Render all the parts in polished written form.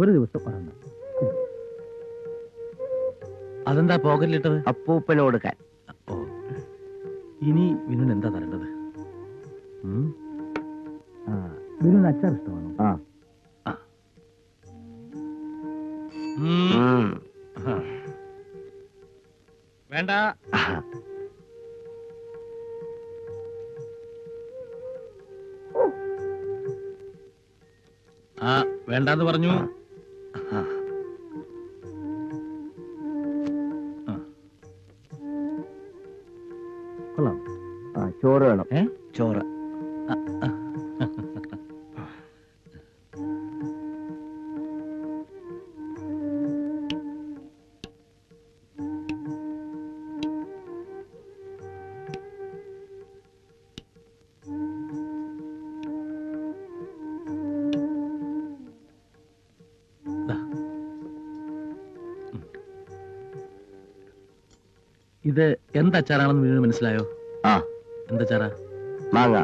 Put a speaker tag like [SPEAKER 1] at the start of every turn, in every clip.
[SPEAKER 1] ഒരു ദിവസം പറഞ്ഞു. അതെന്താ പോക്കറ്റിലിട്ടത്?
[SPEAKER 2] അപ്പൂപ്പന് കൊടുക്കാൻ.
[SPEAKER 1] ഓ, ഇനി വിനുന് എന്താ തരേണ്ടത്? വിനുന് അച്ചാർ ഇഷ്ടമാണോ? വേണ്ട. വേണ്ടാന്ന് പറഞ്ഞു. കൊള്ളാം.
[SPEAKER 2] ചോറ് വേണം. ചോറ്.
[SPEAKER 1] ഇത് എന്തച്ചാറാണെന്ന് വീണ്ടും മനസ്സിലായോ? എന്തച്ചാറാ?
[SPEAKER 2] മാങ്ങ.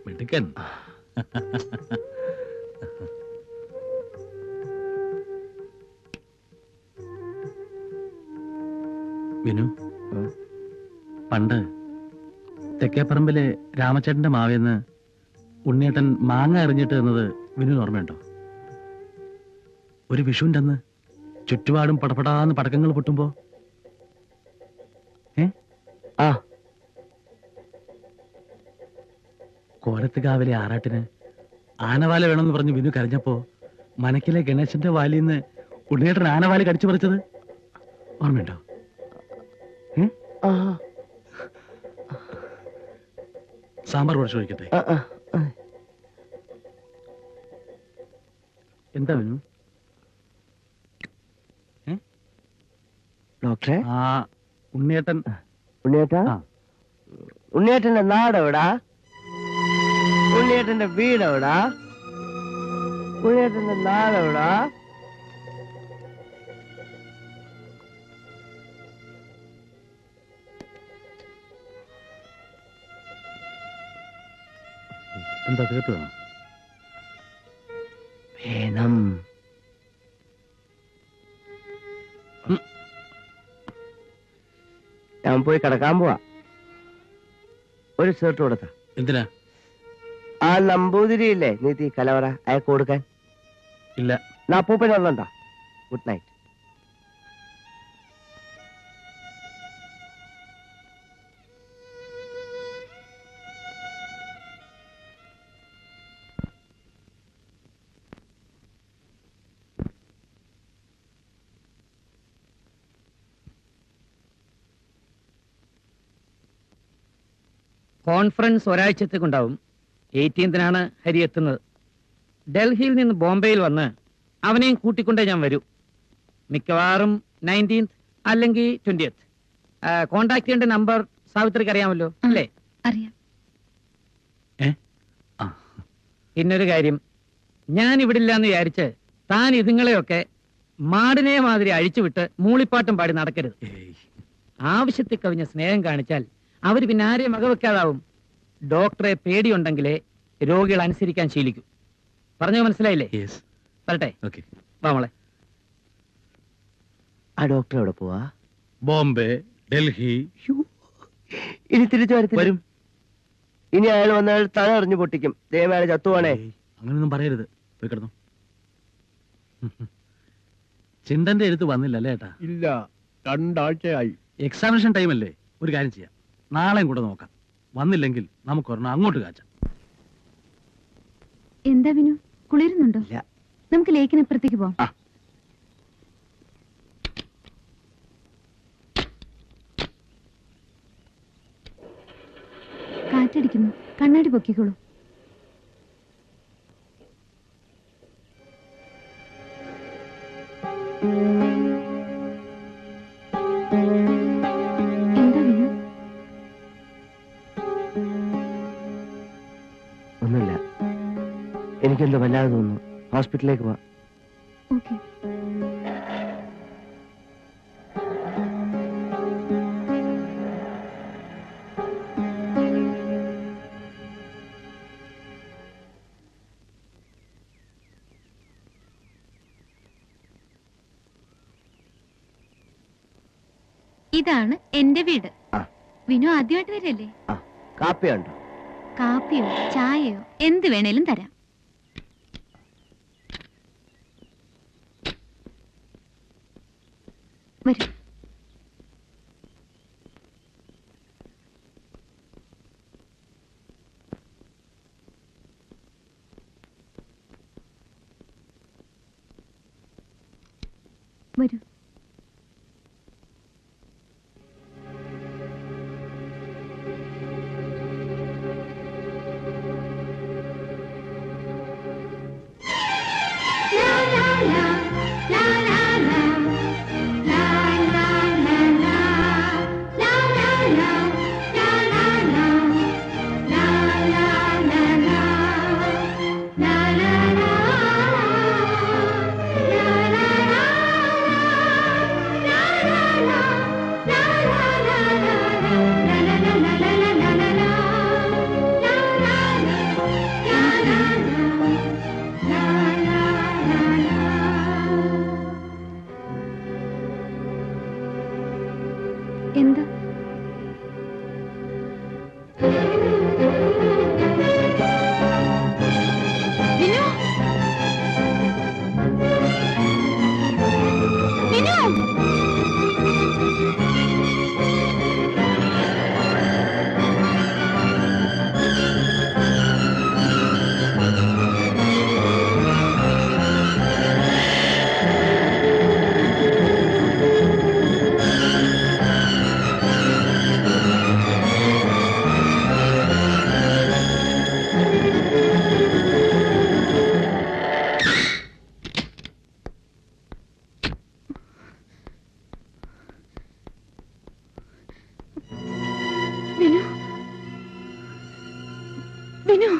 [SPEAKER 1] മിടുക്കൻ. വിനു, പണ്ട് തെക്കേപ്പറമ്പിലെ രാമച്ചേട്ടന്റെ മാവേന്ന് ഉണ്ണിയേട്ടൻ മാങ്ങ എറിഞ്ഞിട്ട് എന്നത് വിനുവിന് ഓർമ്മയുണ്ടോ? ഒരു വിഷുവിന്റെ അന്ന് ചുറ്റുപാടും പടപടാന്ന് പടക്കങ്ങൾ പൊട്ടുമ്പോ കോരത്തുകാവിലെ ആറാട്ടിന് ആനവാല വേണമെന്ന് പറഞ്ഞു വിനു കരഞ്ഞപ്പോ മനക്കിലെ ഗണേശന്റെ വാലിന്ന് ഉണ്ണിയേട്ടൻ ആനവാല കടിച്ചു പറിച്ചത് ഓർമ്മയുണ്ടോ? സാമ്പാർ കുറച്ച് ഒഴിക്കട്ടെ. എന്താ വിനു?
[SPEAKER 2] ഡോക്ടറെ, ഉണ്ണിയേട്ടന്റെ നാടെവിടാ? ഉണ്ണിയേട്ടന്റെ വീടെവിടാ? ഉണ്ണിയേട്ടന്റെ നാടെവിടാ?
[SPEAKER 1] എന്താ തീർത്തു
[SPEAKER 2] വേണം? ഞാൻ പോയി കിടക്കാൻ പോവാ. ഒരു ഷർട്ട് കൊടുത്ത.
[SPEAKER 1] എന്തിനാ?
[SPEAKER 2] ആ നമ്പൂതിരിയില്ലേ നീതി കലവറ, അയക്ക് കൊടുക്കാൻ.
[SPEAKER 1] ഇല്ല.
[SPEAKER 2] അപ്പൂപ്പനുണ്ടാ? Good night.
[SPEAKER 3] കോൺഫറൻസ് ഒരാഴ്ചത്തേക്കുണ്ടാവും. 18-നാണ് ഹരി എത്തുന്നത്. ഡൽഹിയിൽ നിന്ന് ബോംബെയിൽ വന്ന് അവനെയും കൂട്ടിക്കൊണ്ടേ ഞാൻ വരൂ. മിക്കവാറും 19th അല്ലെങ്കിൽ 20th. കോണ്ടാക്ട് ചെയ്യേണ്ട നമ്പർ സാവിത്രിക്ക് അറിയാമല്ലോ അല്ലേ?
[SPEAKER 4] അറിയാം.
[SPEAKER 3] പിന്നൊരു കാര്യം, ഞാൻ ഇവിടില്ല എന്ന് വിചാരിച്ച് താൻ ഇതുങ്ങളെയൊക്കെ മാടിനെ മാതിരി അഴിച്ചുവിട്ട് മൂളിപ്പാട്ടും പാടി നടക്കരുത്. ആവശ്യത്തിൽ കവിഞ്ഞ സ്നേഹം കാണിച്ചാൽ അവര് പിന്നെ ആരെയും വകവെക്കാതാവും. ഡോക്ടറെ പേടിയുണ്ടെങ്കിലേ രോഗികൾ അനുസരിക്കാൻ ശീലിക്കൂ. പറഞ്ഞോ, മനസ്സിലായില്ലേ? വരട്ടെ. വാ മോളെ.
[SPEAKER 2] ആ ഡോക്ടർ എവിടെ പോവാ?
[SPEAKER 1] ബോംബെ, ഡൽഹി.
[SPEAKER 2] ഇനി തിരിച്ചു വരും. ഇനി അയാൾ വന്നാൽ തല എറിഞ്ഞു പൊട്ടിക്കും. ദൈവമേ, ചത്തുവാണേ.
[SPEAKER 1] അങ്ങനൊന്നും പറയരുത്. പോയി കിടന്നു. ചിണ്ടന്റെ എഴുത്ത് വന്നില്ലല്ലേ ഏട്ടാ?
[SPEAKER 5] ഇല്ല, 2 ആഴ്ചയായി.
[SPEAKER 1] എക്സാമിനേഷൻ ടൈം അല്ലേ? ഒരു കാര്യം ചെയ്യാം, നാളെയും കൂടെ നോക്കാം. വന്നില്ലെങ്കിൽ നമുക്ക് ഒരെണ്ണം അങ്ങോട്ട് കാച്ചാം.
[SPEAKER 4] എന്താ വിനു, കുളിരുന്നുണ്ടോ? നമുക്ക് ലേക്കിനപ്പുറത്തേക്ക് പോവാം. കാറ്റടിക്കുന്നു. കണ്ണാടി പൊക്കിക്കോളൂ. എന്താ വിനു?
[SPEAKER 2] ഒന്നുമില്ല, എനിക്കെന്തോ വല്ലാതെ തോന്നുന്നു. ഹോസ്പിറ്റലിലേക്ക് പോവാ.
[SPEAKER 4] ഓക്കെ. ഇതാണ് എന്റെ വീട്.
[SPEAKER 2] ആ.
[SPEAKER 4] വിനു ആദ്യമായിട്ട് വരല്ലേ?
[SPEAKER 2] ആ, കാപ്പിയുണ്ടോ?
[SPEAKER 4] കാപ്പിയോ ചായയോ എന്ത് വേണേലും തരാം. വരൂ. വരൂ. എന്താ? വിനു! വിനു! വിനു! വിനു!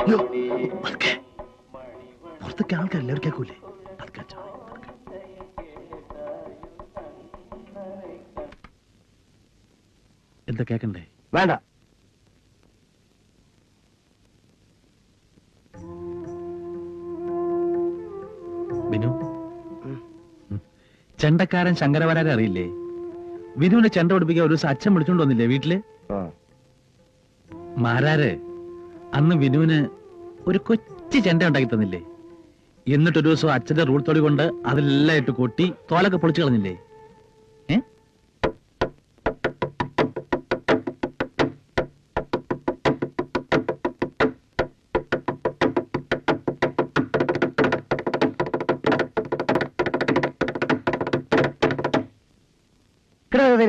[SPEAKER 1] അയ്യോ, പതുക്കെ. പുറത്തൊക്കെ ആൾക്കാർ എല്ലാവരും കേൾക്കൂലേ? പതുക്കെ അച്ഛാ, പതുക്കെ. എന്താ കേക്കണ്ടേ?
[SPEAKER 2] വേണ്ട.
[SPEAKER 1] വിനു, ചെണ്ടക്കാരൻ ശങ്കരവരാരെ അറിയില്ലേ? വിനുവിനെ ചെണ്ട പഠിപ്പിക്കാൻ ഒരു ദിവസം അച്ഛൻ വിളിച്ചോണ്ട് വന്നില്ലേ വീട്ടില്?
[SPEAKER 2] ആ.
[SPEAKER 1] മാരാര് അന്ന് വിനുവിന് ഒരു കൊച്ചു ചെണ്ട ഉണ്ടാക്കി തന്നില്ലേ? എന്നിട്ടൊരു ദിവസം അച്ഛന്റെ റൂൾ തൊടി കൊണ്ട് അതെല്ലാം ഇട്ട് കൊട്ടി തോലൊക്കെ പൊളിച്ചു കളഞ്ഞില്ലേ? ഏ?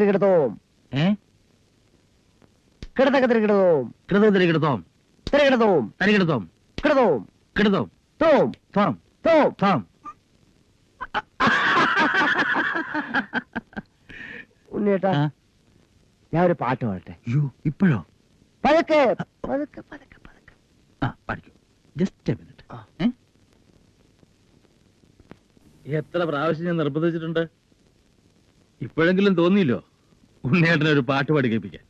[SPEAKER 2] കിടതോം
[SPEAKER 1] ഏ?
[SPEAKER 2] കിടതക തിരികിടതോം
[SPEAKER 1] കിടതോം തിരികിടതോം
[SPEAKER 2] തിരികിടതോം
[SPEAKER 1] തരികിടതോം
[SPEAKER 2] കിടതോം
[SPEAKER 1] കിടതോം
[SPEAKER 2] തോം
[SPEAKER 1] തോം
[SPEAKER 2] തോം.
[SPEAKER 1] തോം.
[SPEAKER 2] ഉണ്ണിയേട്ടാ,
[SPEAKER 1] ആ?
[SPEAKER 2] ഞാൻ ഒരു പാട്ട് പാടട്ടെ.
[SPEAKER 1] അയ്യോ, ഇപ്പോഴോ?
[SPEAKER 2] പതുക്കെ പതുക്കെ പതുക്കെ പതുക്കെ.
[SPEAKER 1] ആ, പഠിക്കൂ. Just a minute.
[SPEAKER 2] ആ.
[SPEAKER 1] എത്ര പ്രാവശ്യം ഞാൻ നിർബന്ധിച്ചിട്ടുണ്ട്? ഇപ്പോഴെങ്കിലും തോന്നിയില്ലോ ഉണ്ണിയേട്ടനെ ഒരു പാട്ട് പാടി കേൾപ്പിക്കാൻ.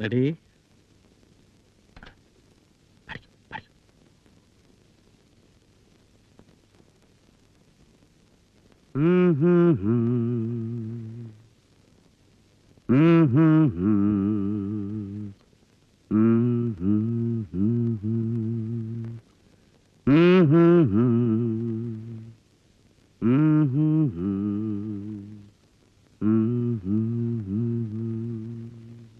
[SPEAKER 1] റെഡി?
[SPEAKER 2] Mm-hmm.